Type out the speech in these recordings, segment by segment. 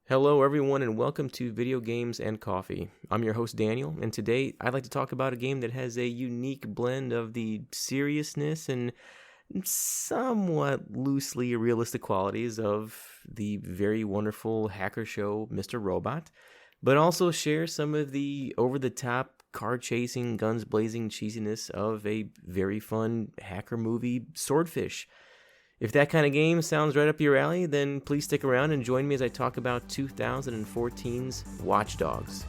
Hello, everyone, and welcome to Video Games and Coffee. I'm your host, Daniel, and today I'd like to talk about a game that has a unique blend of the seriousness and somewhat loosely realistic qualities of the very wonderful hacker show, Mr. Robot, but also shares some of the over-the-top, car-chasing, guns-blazing cheesiness of a very fun hacker movie, Swordfish. If that kind of game sounds right up your alley, then please stick around and join me as I talk about 2014's Watch Dogs.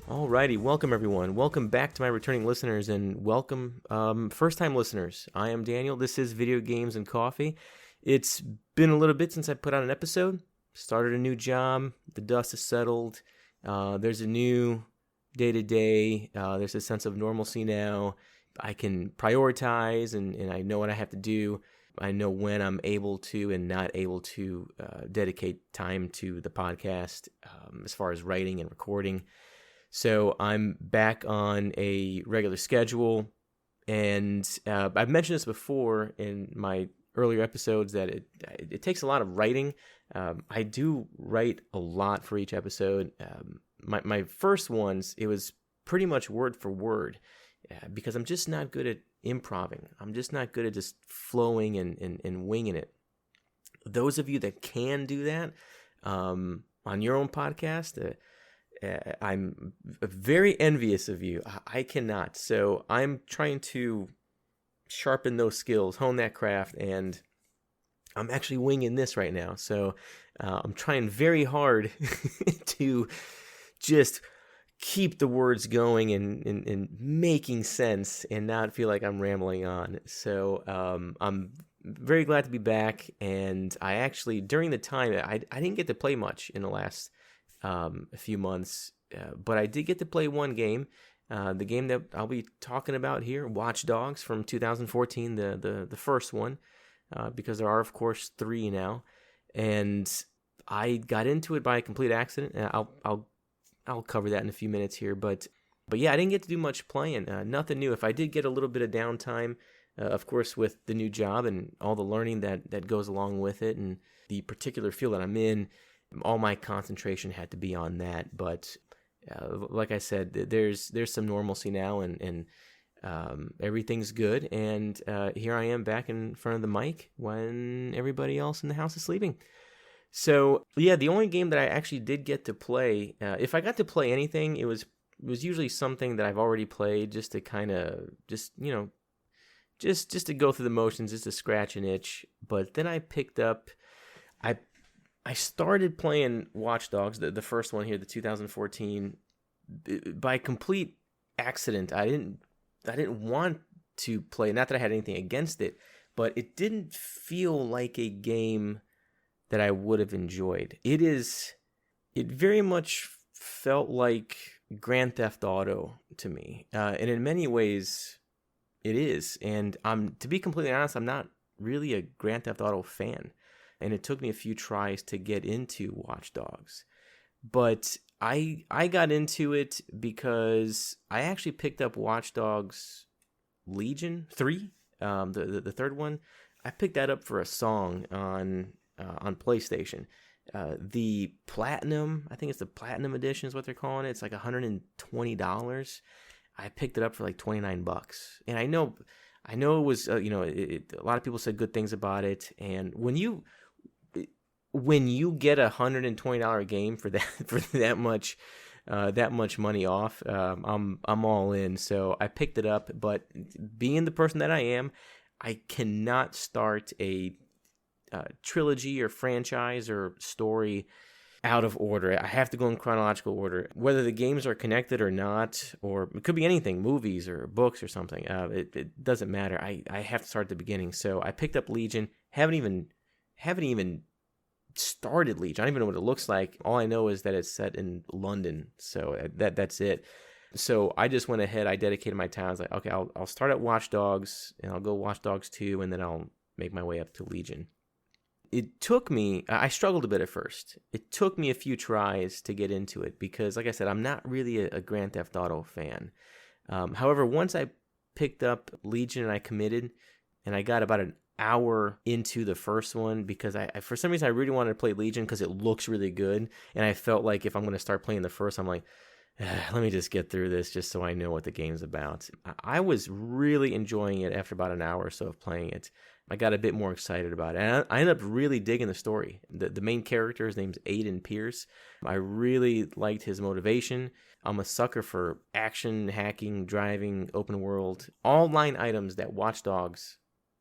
Alrighty, welcome everyone. Welcome back to my returning listeners and welcome first-time listeners. I am Daniel. This is Video Games and Coffee. It's been a little bit since I put out an episode. Started a new job. The dust has settled. There's a new day-to-day. There's a sense of normalcy now. I can prioritize and I know what I have to do. I know when I'm able to and not able to dedicate time to the podcast as far as writing and recording. So I'm back on a regular schedule, and I've mentioned this before in my earlier episodes that it takes a lot of writing. I do write a lot for each episode. My first ones, it was pretty much word for word because I'm just not good at improving. I'm just not good at just flowing and winging it. Those of you that can do that on your own podcast, I'm very envious of you. I cannot. So I'm trying to sharpen those skills, hone that craft, and I'm actually winging this right now. So I'm trying very hard to just keep the words going and making sense and not feel like I'm rambling on. So I'm very glad to be back. And I actually, during the time, I didn't get to play much in the last a few months, but I did get to play one game, the game that I'll be talking about here, Watch Dogs from 2014, the first one, because there are of course three now, and I got into it by a complete accident. I'll cover that in a few minutes here, but yeah, I didn't get to do much playing, nothing new. If I did get a little bit of downtime, of course with the new job and all the learning that goes along with it, and the particular field that I'm in, all my concentration had to be on that. But like I said, there's some normalcy now, and everything's good. And here I am back in front of the mic when everybody else in the house is sleeping. So yeah, the only game that I actually did get to play, if I got to play anything, it was usually something that I've already played, just to kind of just to go through the motions, just to scratch an itch. But then I picked up, I started playing Watch Dogs, the first one here, the 2014, by complete accident. I didn't want to play, not that I had anything against it, but it didn't feel like a game that I would have enjoyed. It very much felt like Grand Theft Auto to me, and in many ways, it is. And to be completely honest, I'm not really a Grand Theft Auto fan. And it took me a few tries to get into Watch Dogs. But I got into it because I actually picked up Watch Dogs Legion 3, the third one. I picked that up for a song on PlayStation. The Platinum, I think it's the Platinum Edition is what they're calling it. It's like $120. I picked it up for like $29. And I know it was, a lot of people said good things about it. And when you get $120 game for that much money off, I'm all in. So I picked it up. But being the person that I am, I cannot start a trilogy or franchise or story out of order. I have to go in chronological order, whether the games are connected or not, or it could be anything, movies or books or something. It doesn't matter. I have to start at the beginning. So I picked up Legion. Haven't even started Legion. I don't even know what it looks like. All I know is that it's set in London, so that's it. So I just went ahead. I dedicated my time. I was like, okay, I'll start at Watch Dogs, and I'll go Watch Dogs 2, and then I'll make my way up to Legion. It took me, I struggled a bit at first. It took me a few tries to get into it because, like I said, I'm not really a Grand Theft Auto fan. However, once I picked up Legion and I committed, and I got about an hour into the first one because I for some reason I really wanted to play Legion because it looks really good, and I felt like if I'm going to start playing the first, I'm like, let me just get through this just so I know what the game's about. I was really enjoying it after about an hour or so of playing it. I got a bit more excited about it. And I ended up really digging the story. The main character, his name's Aiden Pearce. I really liked his motivation. I'm a sucker for action, hacking, driving, open world, all line items that Watch Dogs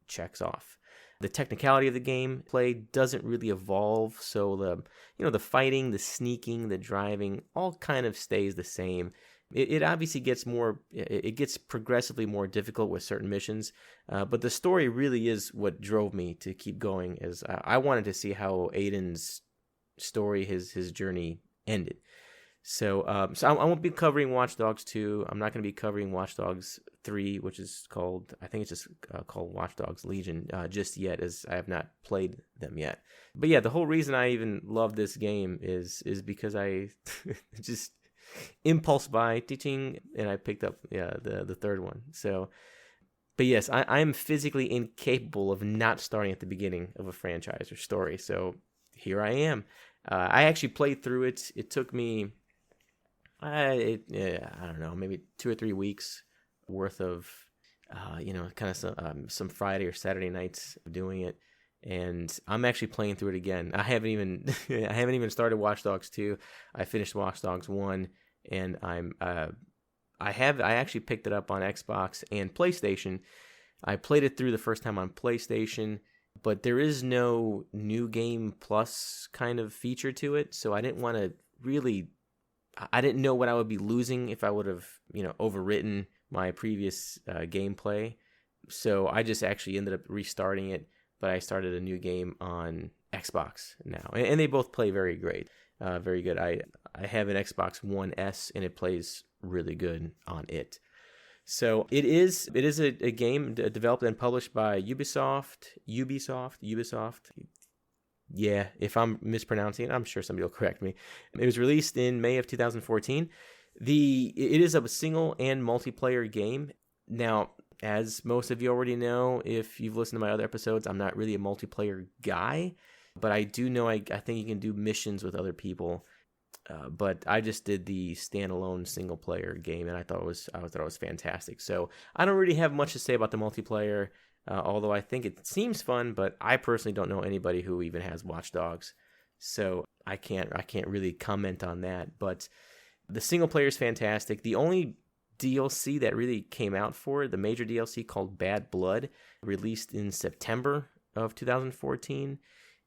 checks off. The technicality of the game play doesn't really evolve, so the fighting, the sneaking, the driving all kind of stays the same. It obviously gets progressively more difficult with certain missions, but the story really is what drove me to keep going, as I wanted to see how Aiden's story, his journey ended. So I won't be covering Watch Dogs 2. I'm not going to be covering Watch Dogs 3, which is called, I think it's just called Watch Dogs Legion, just yet, as I have not played them yet. But yeah, the whole reason I even love this game is because I just impulse buy teaching, and I picked up the third one. So, but yes, I'm physically incapable of not starting at the beginning of a franchise or story. So here I am. I actually played through it. It took me, I don't know, maybe 2 or 3 weeks worth of, kind of some Friday or Saturday nights of doing it. And I'm actually playing through it again. I haven't even started Watch Dogs 2. I finished Watch Dogs 1, and I actually picked it up on Xbox and PlayStation. I played it through the first time on PlayStation, but there is no new game plus kind of feature to it, so I didn't want to really. I didn't know what I would be losing if I would have, overwritten my previous gameplay. So I just actually ended up restarting it, but I started a new game on Xbox now, and they both play very great, very good. I have an Xbox One S, and it plays really good on it. So it is a game developed and published by Ubisoft. Yeah, if I'm mispronouncing it, I'm sure somebody will correct me. It was released in May of 2014. It is a single and multiplayer game. Now, as most of you already know, if you've listened to my other episodes, I'm not really a multiplayer guy, but I do know I think you can do missions with other people. But I just did the standalone single player game, and I thought it was fantastic. So I don't really have much to say about the multiplayer. Although I think it seems fun, but I personally don't know anybody who even has Watch Dogs, so I can't really comment on that. But the single player is fantastic. The only DLC that really came out for it, the major DLC called Bad Blood, released in September of 2014.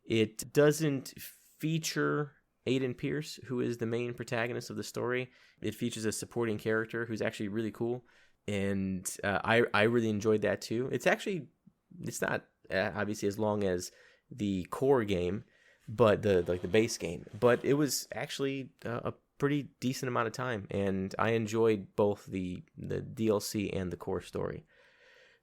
It doesn't feature Aiden Pearce, who is the main protagonist of the story. It features a supporting character who's actually really cool. And I really enjoyed that too. It's not obviously as long as the core game, but the base game. But it was actually a pretty decent amount of time, and I enjoyed both the DLC and the core story.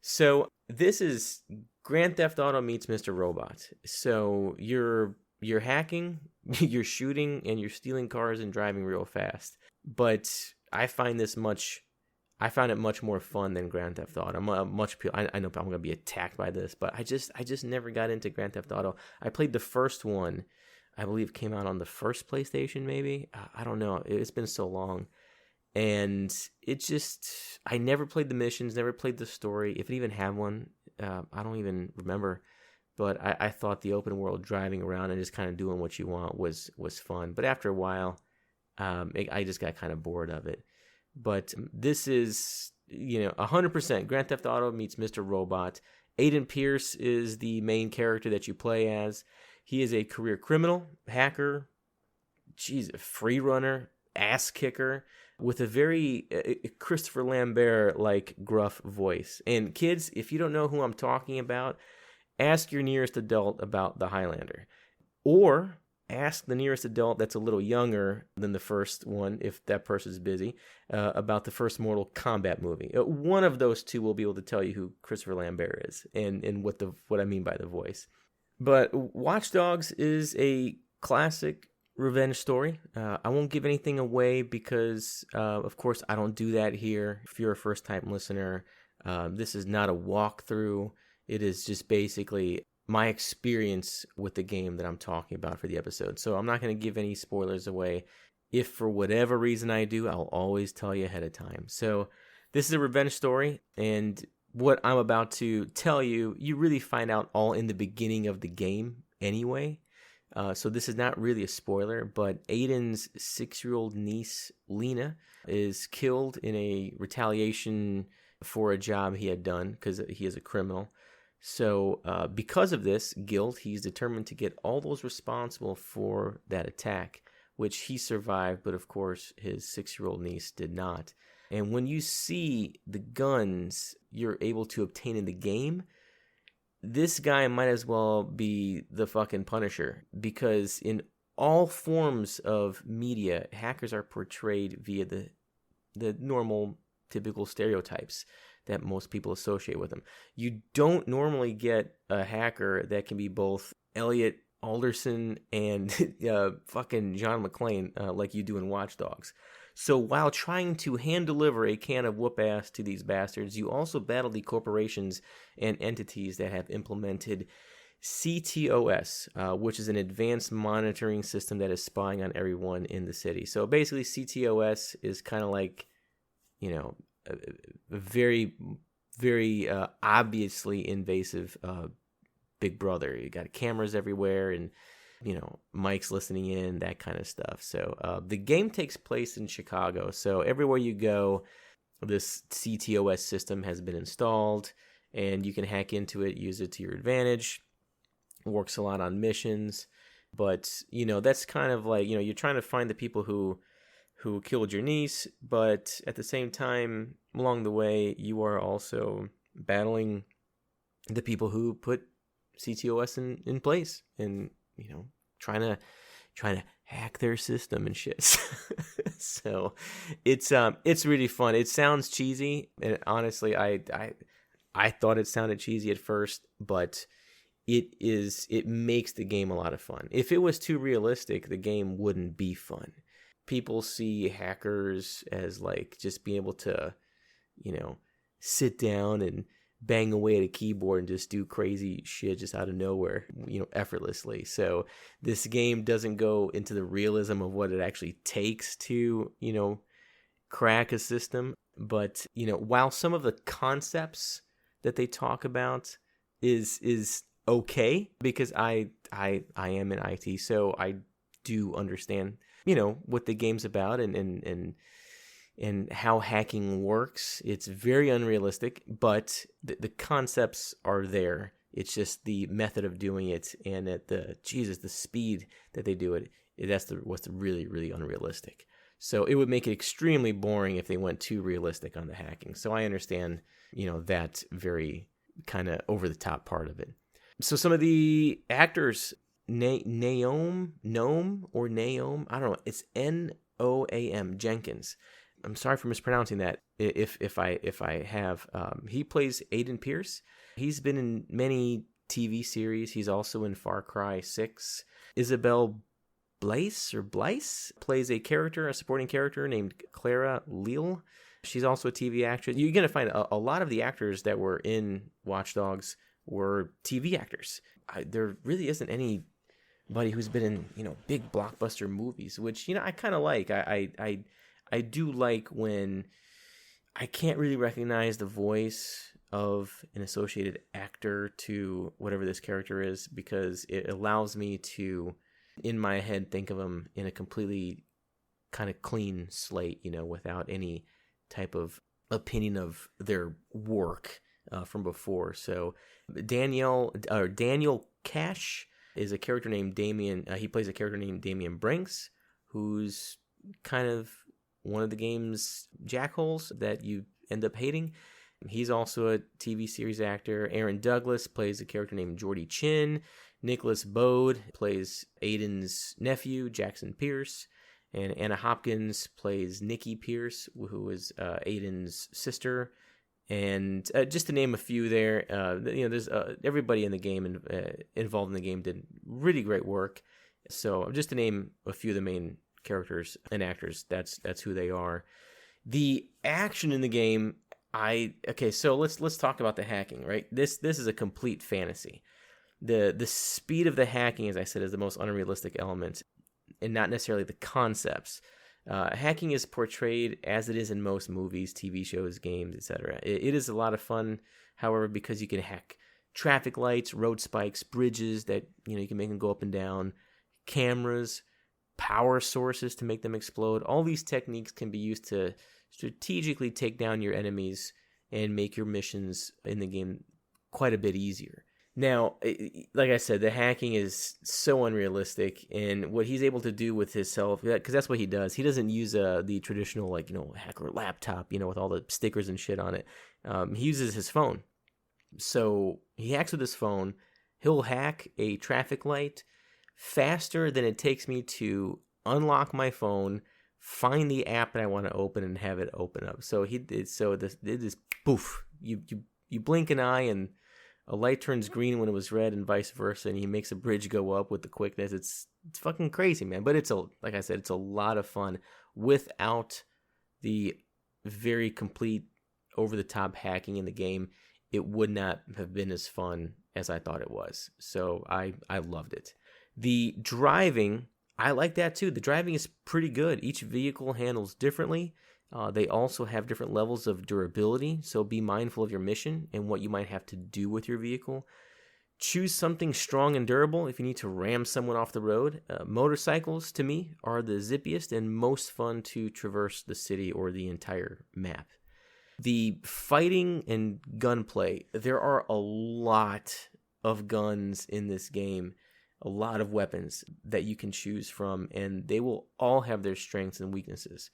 So this is Grand Theft Auto meets Mr. Robot. So you're hacking, you're shooting, and you're stealing cars and driving real fast. But I found it much more fun than Grand Theft Auto. I know I'm going to be attacked by this, but I just never got into Grand Theft Auto. I played the first one. I believe came out on the first PlayStation, maybe. I don't know. It's been so long. And I never played the missions, never played the story. If it even had one, I don't even remember. But I thought the open world driving around and just kind of doing what you want was fun. But after a while, I just got kind of bored of it. But this is, 100% Grand Theft Auto meets Mr. Robot. Aiden Pearce is the main character that you play as. He is a career criminal, hacker, free runner, ass kicker, with a very Christopher Lambert-like gruff voice. And kids, if you don't know who I'm talking about, ask your nearest adult about the Highlander. Or ask the nearest adult that's a little younger than the first one, if that person's busy, about the first Mortal Kombat movie. One of those two will be able to tell you who Christopher Lambert is and what I mean by the voice. But Watch Dogs is a classic revenge story. I won't give anything away because, of course, I don't do that here. If you're a first-time listener, this is not a walkthrough. It is just basically my experience with the game that I'm talking about for the episode. So I'm not going to give any spoilers away. If for whatever reason I do, I'll always tell you ahead of time. So this is a revenge story, and what I'm about to tell you, you really find out all in the beginning of the game anyway. So this is not really a spoiler, but Aiden's 6-year-old niece, Lena, is killed in a retaliation for a job he had done because he is a criminal. So because of this guilt, he's determined to get all those responsible for that attack, which he survived, but of course his 6-year-old niece did not. And when you see the guns you're able to obtain in the game, this guy might as well be the fucking Punisher, because in all forms of media, hackers are portrayed via the normal, typical stereotypes that most people associate with them. You don't normally get a hacker that can be both Elliot Alderson and fucking John McClane like you do in Watch Dogs. So while trying to hand-deliver a can of whoop-ass to these bastards, you also battle the corporations and entities that have implemented CTOS, which is an advanced monitoring system that is spying on everyone in the city. So basically, CTOS is kind of like, a very, very obviously invasive Big Brother. You got cameras everywhere and mics listening in, that kind of stuff. So the game takes place in Chicago. So everywhere you go, this CTOS system has been installed, and you can hack into it, use it to your advantage. It works a lot on missions, but that's kind of like you're trying to find the people who killed your niece, but at the same time, along the way, you are also battling the people who put CTOS in place, and trying to hack their system and shit. So it's really fun. It sounds cheesy, and honestly, I thought it sounded cheesy at first, but it makes the game a lot of fun. If it was too realistic, the game wouldn't be fun. People see hackers as like just being able to, sit down and bang away at a keyboard and just do crazy shit just out of nowhere, effortlessly. So this game doesn't go into the realism of what it actually takes to, crack a system. But, while some of the concepts that they talk about is okay, because I am in IT, so I do understand, what the game's about and how hacking works. It's very unrealistic, but the concepts are there. It's just the method of doing it, and at the speed that they do it, that's what's really, really unrealistic. So it would make it extremely boring if they went too realistic on the hacking. So I understand, that very kind of over the top part of it. So some of the actors, Naom, I don't know. It's Noam Jenkins. I'm sorry for mispronouncing that. If I have, he plays Aiden Pearce. He's been in many TV series. He's also in Far Cry 6. Isabel Blaise plays a supporting character named Clara Leal. She's also a TV actress. You're going to find a lot of the actors that were in Watch Dogs were TV actors. There really isn't anybody who's been in, big blockbuster movies, which, I kind of like. I do like when I can't really recognize the voice of an associated actor to whatever this character is, because it allows me to, in my head, think of them in a completely kind of clean slate, without any type of opinion of their work from before. So Daniel Cash is a character named Damien. He plays a character named Damien Brinks, who's kind of one of the game's jackholes that you end up hating. He's also a TV series actor. Aaron Douglas plays a character named Jordy Chin. Nicholas Bode plays Aiden's nephew, Jackson Pearce. And Anna Hopkins plays Nikki Pearce, who is Aiden's sister. And just to name a few there, there's everybody in the game involved in the game did really great work. So just to name a few of the main characters and actors, that's who they are. The action in the game, so let's talk about the hacking, right? This is a complete fantasy. The speed of the hacking, as I said, is the most unrealistic element, and not necessarily the concepts. Hacking is portrayed as it is in most movies, TV shows, games, etc. It is a lot of fun, however, because you can hack traffic lights, road spikes, bridges that you can make them go up and down, cameras, power sources to make them explode. All these techniques can be used to strategically take down your enemies and make your missions in the game quite a bit easier. Now, like I said, the hacking is so unrealistic, and what he's able to do with himself, because that's what he does. He doesn't use the traditional, hacker laptop, with all the stickers and shit on it. He uses his phone. So he hacks with his phone. He'll hack a traffic light faster than it takes me to unlock my phone, find the app that I want to open, and have it open up. So it is poof. You blink an eye and a light turns green when it was red, and vice versa, and he makes a bridge go up with the quickness. It's fucking crazy, man. But like I said, it's a lot of fun without the very complete, over-the-top hacking in the game. It would not have been as fun as I thought it was. So I loved it. The driving, I like that too. The driving is pretty good. Each vehicle handles differently. They also have different levels of durability, so be mindful of your mission and what you might have to do with your vehicle. Choose something strong and durable if you need to ram someone off the road. Motorcycles, to me, are the zippiest and most fun to traverse the city or the entire map. The fighting and gunplay, there are a lot of guns in this game, a lot of weapons that you can choose from, and they will all have their strengths and weaknesses.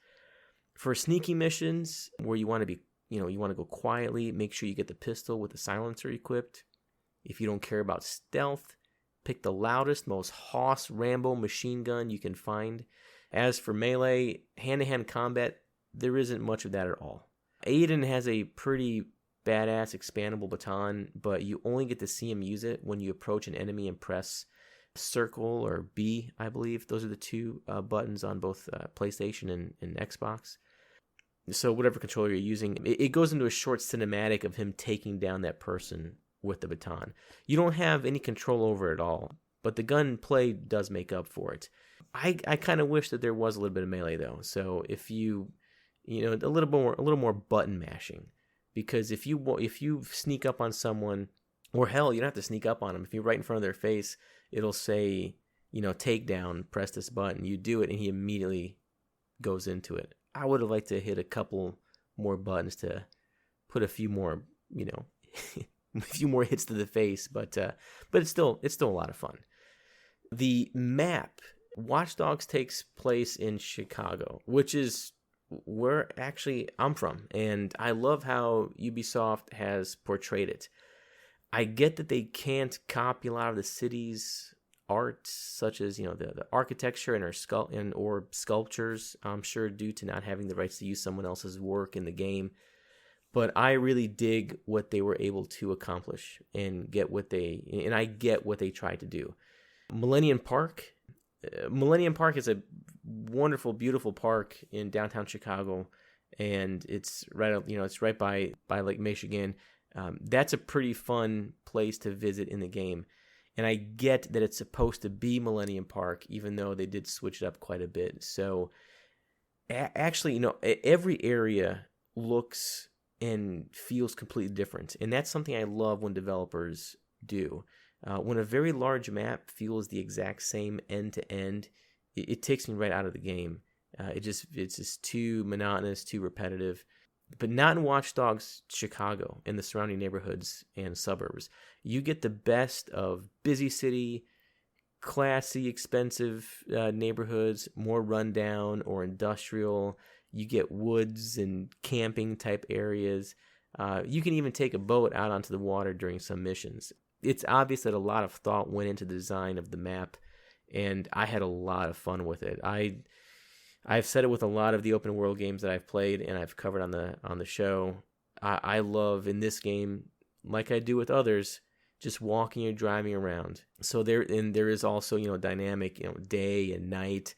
For sneaky missions where you want to be, you want to go quietly, make sure you get the pistol with the silencer equipped. If you don't care about stealth, pick the loudest, most Hoss Rambo machine gun you can find. As for melee, hand-to-hand combat, there isn't much of that at all. Aiden has a pretty badass expandable baton, but you only get to see him use it when you approach an enemy and press circle or B, I believe. Those are the two buttons on both PlayStation and Xbox. So whatever controller you're using, it goes into a short cinematic of him taking down that person with the baton. You don't have any control over it at all, but the gunplay does make up for it. I kind of wish that there was a little bit of melee though. So if a little more button mashing, because if you sneak up on someone, or hell, you don't have to sneak up on them. If you're right in front of their face, it'll say, takedown, press this button. You do it, and he immediately goes into it. I would have liked to hit a couple more buttons to put a few more, a few more hits to the face. But it's still a lot of fun. The map, Watch Dogs takes place in Chicago, which is where actually I'm from, and I love how Ubisoft has portrayed it. I get that they can't copy a lot of the city's art, such as the architecture or sculptures. I'm sure due to not having the rights to use someone else's work in the game, but I really dig what they were able to accomplish and I get what they tried to do. Millennium Park is a wonderful, beautiful park in downtown Chicago, and it's right by Lake Michigan. That's a pretty fun place to visit in the game. And I get that it's supposed to be Millennium Park, even though they did switch it up quite a bit. So actually, every area looks and feels completely different. And that's something I love when developers do. When a very large map feels the exact same end to end, it takes me right out of the game. It's just too monotonous, too repetitive. But not in Watch Dogs Chicago and the surrounding neighborhoods and suburbs. You get the best of busy city, classy, expensive neighborhoods, more rundown or industrial. You get woods and camping type areas. You can even take a boat out onto the water during some missions. it's obvious that a lot of thought went into the design of the map, and I had a lot of fun with it. I've said it with a lot of the open world games that I've played and I've covered on the show. I love in this game, like I do with others, just walking and driving around. So there is also, dynamic, day and night.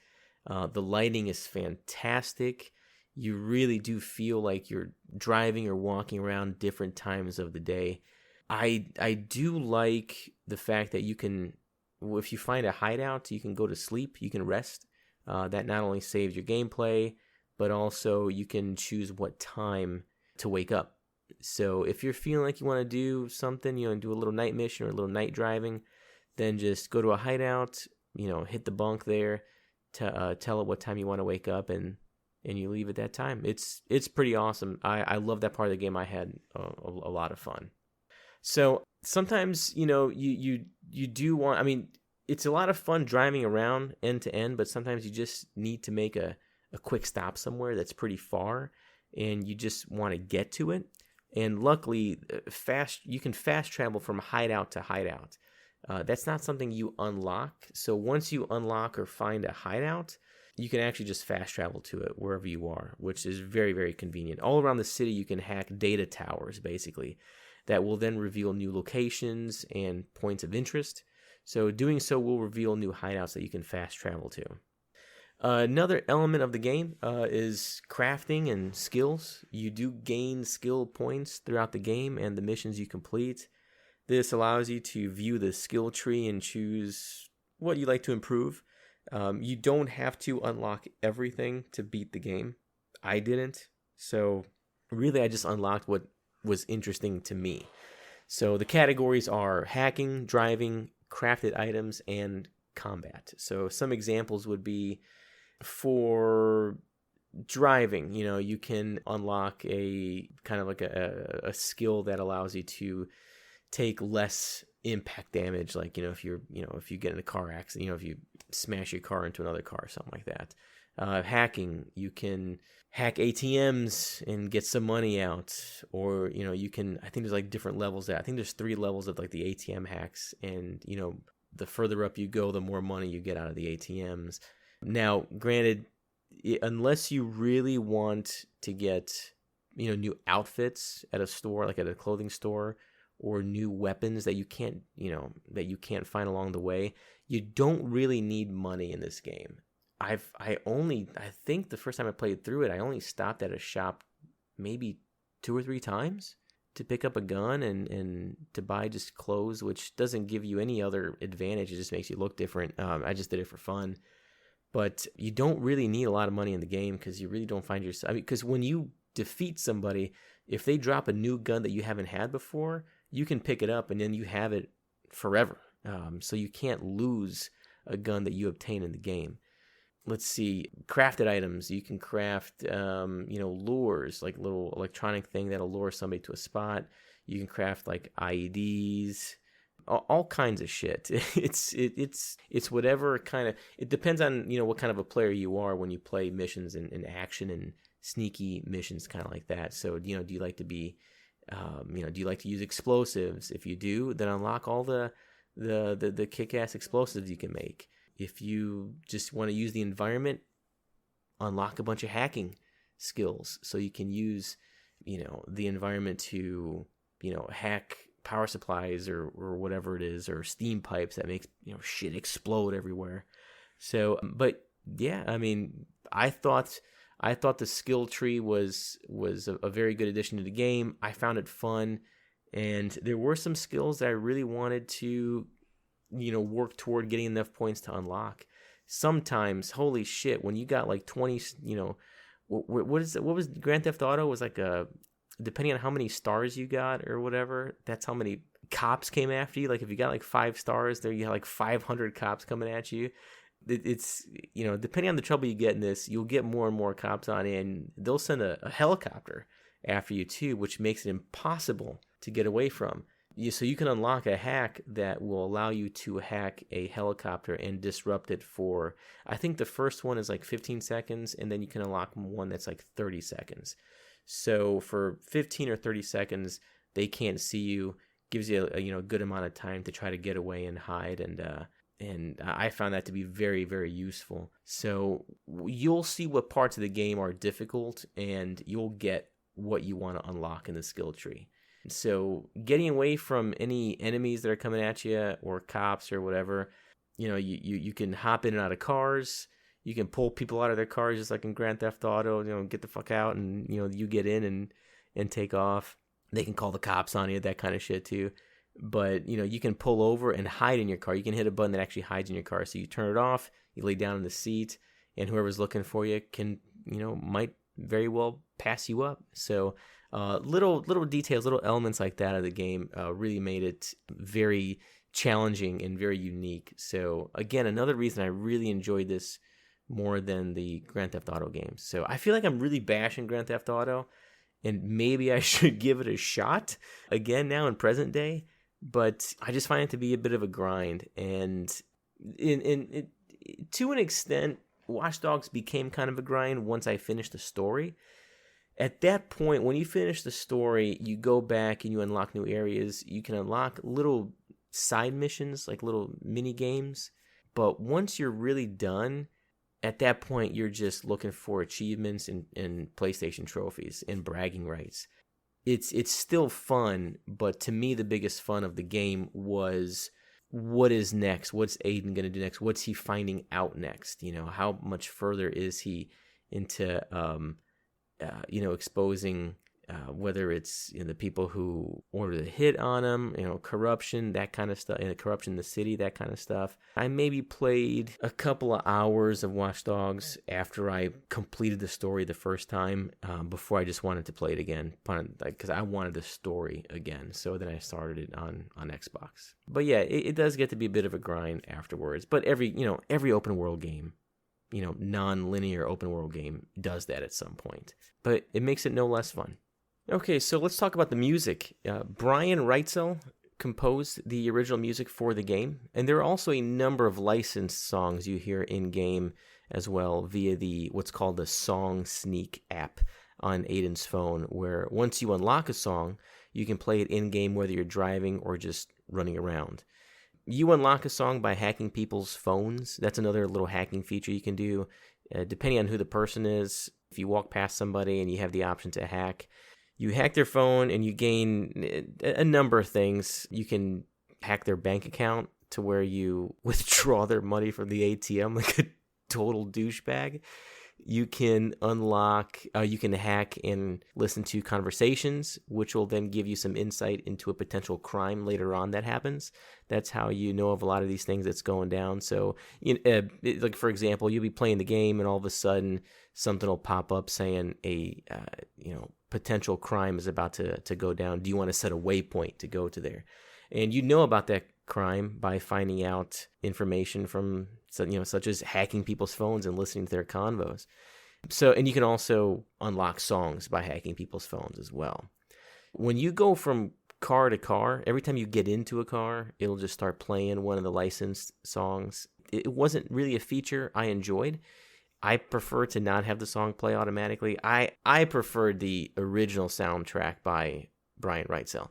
The lighting is fantastic. You really do feel like you're driving or walking around different times of the day. I do like the fact that you can, if you find a hideout, you can go to sleep, you can rest. That not only saves your gameplay, but also you can choose what time to wake up. So if you're feeling like you want to do something, do a little night mission or a little night driving, then just go to a hideout, hit the bunk there, to tell it what time you want to wake up, and you leave at that time. It's pretty awesome. I love that part of the game. I had a lot of fun. So sometimes, you do want, it's a lot of fun driving around end to end, but sometimes you just need to make a quick stop somewhere that's pretty far, and you just want to get to it. And luckily, you can fast travel from hideout to hideout. That's not something you unlock. So once you unlock or find a hideout, you can actually just fast travel to it wherever you are, which is very, very convenient. All around the city, you can hack data towers, basically, that will then reveal new locations and points of interest. So doing so will reveal new hideouts that you can fast travel to. Another element of the game is crafting and skills. You do gain skill points throughout the game and the missions you complete. This allows you to view the skill tree and choose what you like to improve. You don't have to unlock everything to beat the game. I didn't. So really, I just unlocked what was interesting to me. So the categories are hacking, driving, crafted items, and combat. So some examples would be for driving, you can unlock a kind of like a skill that allows you to take less impact damage, like if you get in a car accident, if you smash your car into another car or something like that. Hacking, you can hack ATMs and get some money out, or you can, I think there's like different levels there. I think there's 3 levels of like the ATM hacks, and the further up you go, the more money you get out of the ATMs. Now, granted, unless you really want to get, new outfits at a store, like at a clothing store, or new weapons that you can't find along the way, you don't really need money in this game. I think the first time I played through it, I only stopped at a shop maybe 2 or 3 times to pick up a gun and to buy just clothes, which doesn't give you any other advantage. It just makes you look different. I just did it for fun. But you don't really need a lot of money in the game, because you really don't find yourself... because when you defeat somebody, if they drop a new gun that you haven't had before, you can pick it up and then you have it forever. So you can't lose a gun that you obtain in the game. Let's see, crafted items. You can craft, lures, like little electronic thing that'll lure somebody to a spot. You can craft like IEDs, all kinds of shit. It's whatever kind of, it depends on, what kind of a player you are when you play missions and action and sneaky missions, kind of like that. So, do you like to be, do you like to use explosives? If you do, then unlock all the kick-ass explosives you can make. If you just want to use the environment, unlock a bunch of hacking skills so you can use, the environment to, hack power supplies or whatever it is, or steam pipes that makes, shit explode everywhere. So, but yeah, I thought the skill tree was a very good addition to the game. I found it fun, and there were some skills that I really wanted to, work toward getting enough points to unlock. Sometimes, holy shit, when you got like 20, what was Grand Theft Auto was like depending on how many stars you got or whatever, that's how many cops came after you. Like if you got like 5 stars there, you had like 500 cops coming at you. It's, depending on the trouble you get in this, you'll get more and more cops on in, and they'll send a helicopter after you too, which makes it impossible to get away from. So you can unlock a hack that will allow you to hack a helicopter and disrupt it for, I think the first one is like 15 seconds, and then you can unlock one that's like 30 seconds. So for 15 or 30 seconds, they can't see you. gives you a good amount of time to try to get away and hide, and I found that to be very, very useful. So you'll see what parts of the game are difficult, and you'll get what you want to unlock in the skill tree. So getting away from any enemies that are coming at you or cops or whatever, you can hop in and out of cars. You can pull people out of their cars just like in Grand Theft Auto, get the fuck out, and you get in and take off. They can call the cops on you, that kind of shit too. But you can pull over and hide in your car. You can hit a button that actually hides in your car. So you turn it off, you lay down in the seat, and whoever's looking for you can might very well pass you up. So little details, little elements like that of the game really made it very challenging and very unique. So again, another reason I really enjoyed this more than the Grand Theft Auto games. So I feel like I'm really bashing Grand Theft Auto, and maybe I should give it a shot again now in present day. But I just find it to be a bit of a grind, and to an extent, Watch Dogs became kind of a grind once I finished the story. At that point, when you finish the story, you go back and you unlock new areas. You can unlock little side missions, like little mini games. But once you're really done, at that point, you're just looking for achievements and PlayStation trophies and bragging rights. It's still fun, but to me, the biggest fun of the game was what is next? What's Aiden going to do next? What's he finding out next? How much further is he into, exposing whether it's the people who order the hit on him, corruption, that kind of stuff, corruption in the city, that kind of stuff. I maybe played a couple of hours of Watch Dogs after I completed the story the first time, before I just wanted to play it again, because I wanted the story again. So then I started it on Xbox. But yeah, it does get to be a bit of a grind afterwards. But every open world game, non-linear open world game does that at some point. But it makes it no less fun. Okay, so let's talk about the music. Brian Reitzel composed the original music for the game, and there are also a number of licensed songs you hear in-game as well via what's called the Song Sneak app on Aiden's phone, where once you unlock a song, you can play it in-game whether you're driving or just running around. You unlock a song by hacking people's phones. That's another little hacking feature you can do. Depending on who the person is, if you walk past somebody and you have the option to hack, you hack their phone and you gain a number of things. You can hack their bank account to where you withdraw their money from the ATM like a total douchebag. You can you can hack and listen to conversations, which will then give you some insight into a potential crime later on that happens. That's how you know of a lot of these things that's going down. So, like for example, you'll be playing the game and all of a sudden something will pop up saying a potential crime is about to go down. Do you want to set a waypoint to go to there? And you know about that crime by finding out information from such as hacking people's phones and listening to their convos. So, and you can also unlock songs by hacking people's phones as well. When you go from car to car, every time you get into a car, it'll just start playing one of the licensed songs. It wasn't really a feature I enjoyed. I prefer to not have the song play automatically. I preferred the original soundtrack by Brian Reitzel.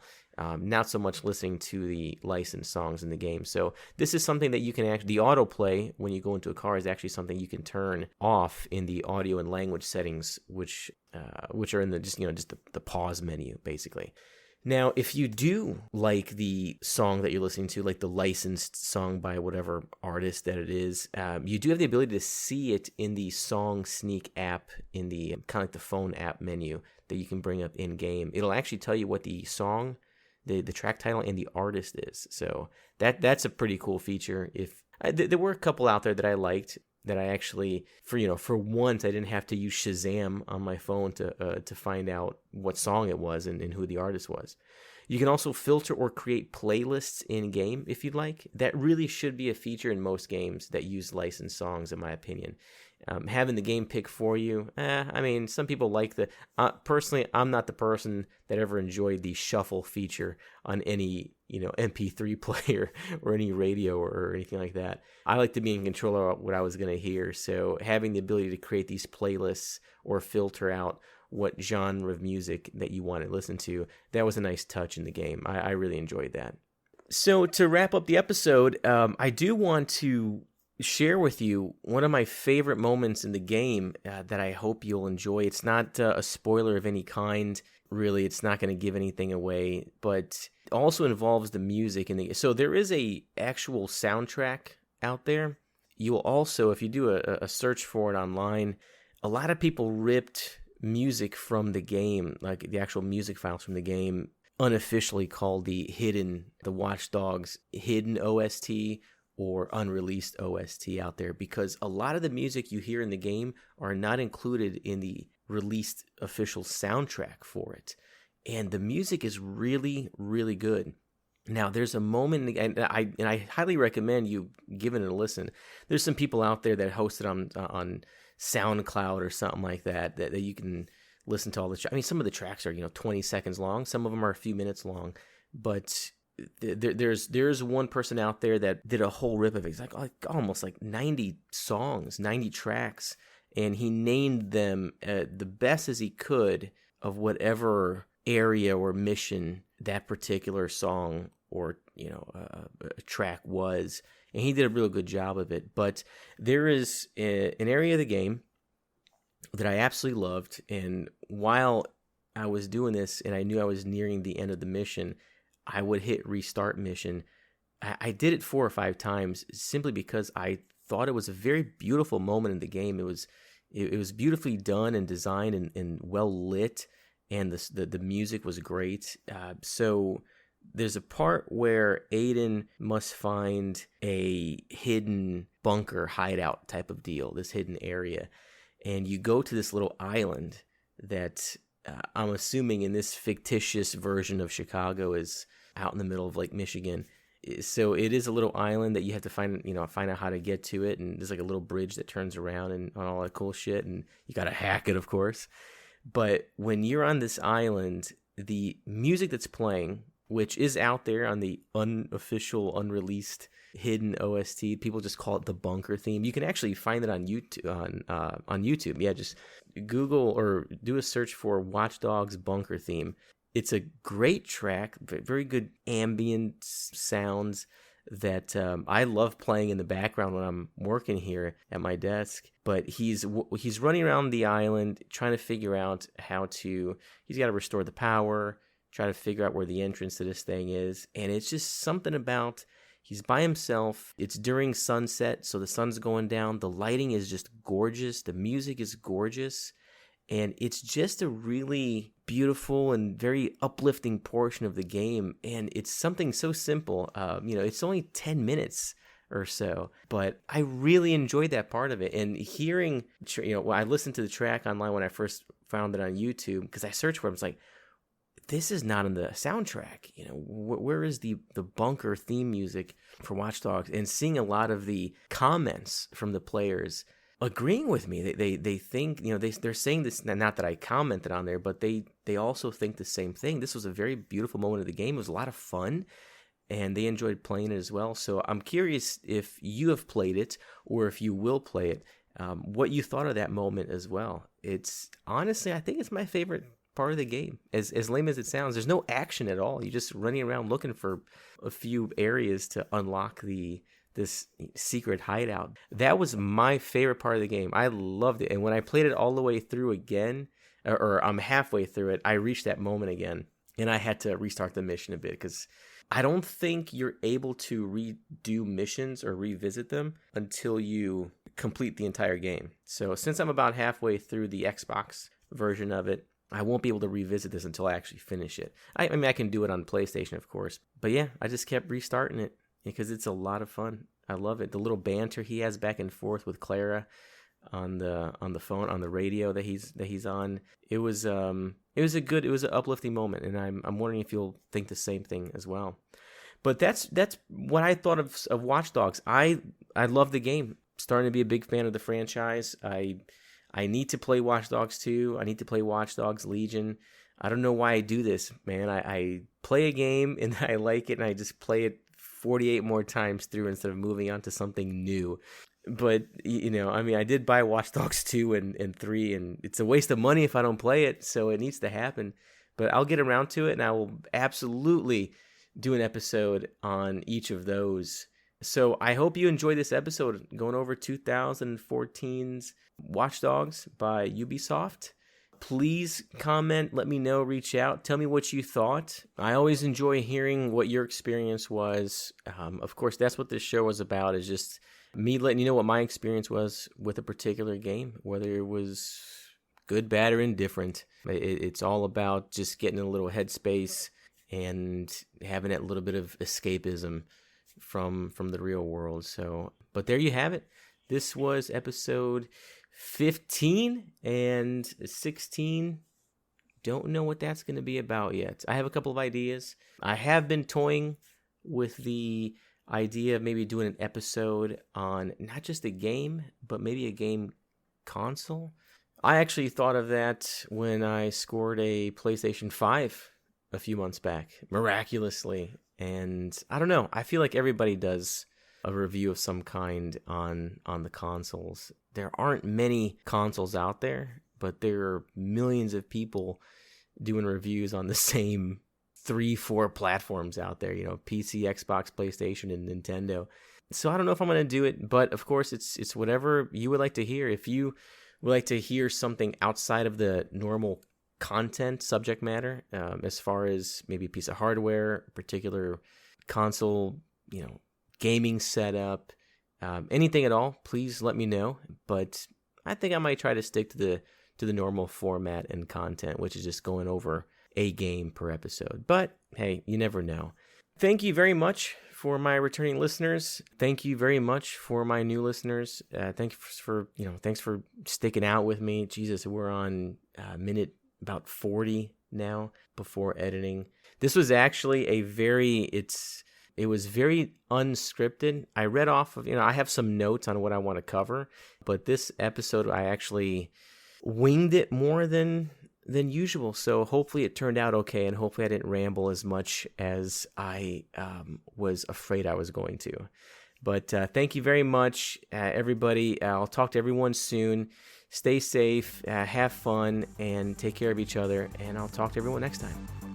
Not so much listening to the licensed songs in the game. So this is something that you can actually, the autoplay when you go into a car is actually something you can turn off in the audio and language settings, which are in the just the pause menu basically. Now, if you do like the song that you're listening to, like the licensed song by whatever artist that it is, you do have the ability to see it in the Song Sneak app in the kind of like the phone app menu that you can bring up in game. It'll actually tell you what the song, the track title, and the artist is. So that's a pretty cool feature. There were a couple out there that I liked, that I actually, for once, I didn't have to use Shazam on my phone to find out what song it was and who the artist was. You can also filter or create playlists in-game if you'd like. That really should be a feature in most games that use licensed songs, in my opinion. Having the game pick for you, I mean, some people like the. Personally, I'm not the person that ever enjoyed the shuffle feature on any MP3 player or any radio or anything like that. I like to be in control of what I was going to hear. So having the ability to create these playlists or filter out what genre of music that you want to listen to, that was a nice touch in the game. I really enjoyed that. So to wrap up the episode, I do want to share with you one of my favorite moments in the game that I hope you'll enjoy. It's not a spoiler of any kind, really. It's not going to give anything away, but it also involves the music. So there is a actual soundtrack out there. You will also, if you do a search for it online, a lot of people ripped music from the game, like the actual music files from the game, unofficially called the Watch Dogs hidden OST or unreleased OST out there, because a lot of the music you hear in the game are not included in the released official soundtrack for it. And the music is really, really good. Now, there's a moment, and I highly recommend you giving it a listen. There's some people out there that host it on SoundCloud or something like that you can listen to all the tracks. I mean, some of the tracks are 20 seconds long. Some of them are a few minutes long, but there's one person out there that did a whole rip of it. It's like almost like 90 songs, 90 tracks, and he named them the best as he could of whatever area or mission that particular song or a track was, and he did a real good job of it. But there is an area of the game that I absolutely loved, and while I was doing this and I knew I was nearing the end of the mission, I would hit restart mission. I did it 4 or 5 times simply because I thought it was a very beautiful moment in the game. It was beautifully done and designed and well lit, and the music was great. So there's a part where Aiden must find a hidden bunker hideout type of deal, this hidden area. And you go to this little island that I'm assuming in this fictitious version of Chicago is out in the middle of Lake Michigan. So it is a little island that you have to find out how to get to it. And there's like a little bridge that turns around and all that cool shit. And you got to hack it, of course. But when you're on this island, the music that's playing, which is out there on the unofficial, unreleased, hidden OST, people just call it the bunker theme. You can actually find it on YouTube. On YouTube, yeah, just Google or do a search for Watch Dogs bunker theme. It's a great track, very good ambient sounds that I love playing in the background when I'm working here at my desk. But he's running around the island trying to figure out he's got to restore the power, try to figure out where the entrance to this thing is. And it's just something about, he's by himself. It's during sunset, so the sun's going down. The lighting is just gorgeous. The music is gorgeous. And it's just a really beautiful and very uplifting portion of the game. And it's something so simple. It's only 10 minutes or so, but I really enjoyed that part of it. And hearing, I listened to the track online when I first found it on YouTube, because I searched for it. I was like, this is not in the soundtrack. Where is the bunker theme music for Watch Dogs? And seeing a lot of the comments from the players agreeing with me. They think, they're saying this, not that I commented on there, but they also think the same thing. This was a very beautiful moment of the game. It was a lot of fun, and they enjoyed playing it as well. So I'm curious if you have played it or if you will play it, what you thought of that moment as well. It's honestly, I think it's my favorite part of the game. As lame as it sounds, there's no action at all. You're just running around looking for a few areas to unlock this secret hideout. That was my favorite part of the game. I loved it. And when I played it all the way through again, or I'm halfway through it, I reached that moment again, and I had to restart the mission a bit, because I don't think you're able to redo missions or revisit them until you complete the entire game. So since I'm about halfway through the Xbox version of it, I won't be able to revisit this until I actually finish it. I mean, I can do it on PlayStation, of course. But yeah, I just kept restarting it because it's a lot of fun. I love it. The little banter he has back and forth with Clara on the phone, on the radio that he's on. It was an uplifting moment, and I'm wondering if you'll think the same thing as well. But that's what I thought of Watch Dogs. I love the game. starting to be a big fan of the franchise. I need to play Watch Dogs 2. I need to play Watch Dogs Legion. I don't know why I do this, man. I play a game and I like it and I just play it 48 more times through instead of moving on to something new. But, I did buy Watch Dogs 2 and 3, and it's a waste of money if I don't play it, so it needs to happen. But I'll get around to it, and I will absolutely do an episode on each of those. So I hope you enjoyed this episode going over 2014's Watch Dogs by Ubisoft. Please comment, let me know, reach out, tell me what you thought. I always enjoy hearing what your experience was. Of course, that's what this show was about, is just me letting you know what my experience was with a particular game, whether it was good, bad, or indifferent. It's all about just getting in a little headspace and having that little bit of escapism from the real world. So, but there you have it. This was episode 15 and 16. Don't know what that's going to be about yet. I have a couple of ideas. I have been toying with the idea of maybe doing an episode on not just a game, but maybe a game console. I actually thought of that when I scored a PlayStation 5 a few months back, miraculously. And I don't know, I feel like everybody does a review of some kind on the consoles. There aren't many consoles out there, but there are millions of people doing reviews on the same 3-4 platforms out there, PC, Xbox, PlayStation, and Nintendo. So I don't know if I'm going to do it, but of course it's whatever you would like to hear. If you would like to hear something outside of the normal content subject matter, as far as maybe a piece of hardware, a particular console, gaming setup, anything at all, please let me know. But I think I might try to stick to the normal format and content, which is just going over a game per episode. But hey, you never know. Thank you very much for my returning listeners. Thank you very much for my new listeners. Thanks for sticking out with me. Jesus, we're on minute about 40 now before editing. This was actually it was very unscripted. I read off of, I have some notes on what I want to cover, but this episode I actually winged it more than usual. So hopefully it turned out okay, and hopefully I didn't ramble as much as I was afraid I was going to. But thank you very much, everybody. I'll talk to everyone soon. Stay safe, have fun, and take care of each other. And I'll talk to everyone next time.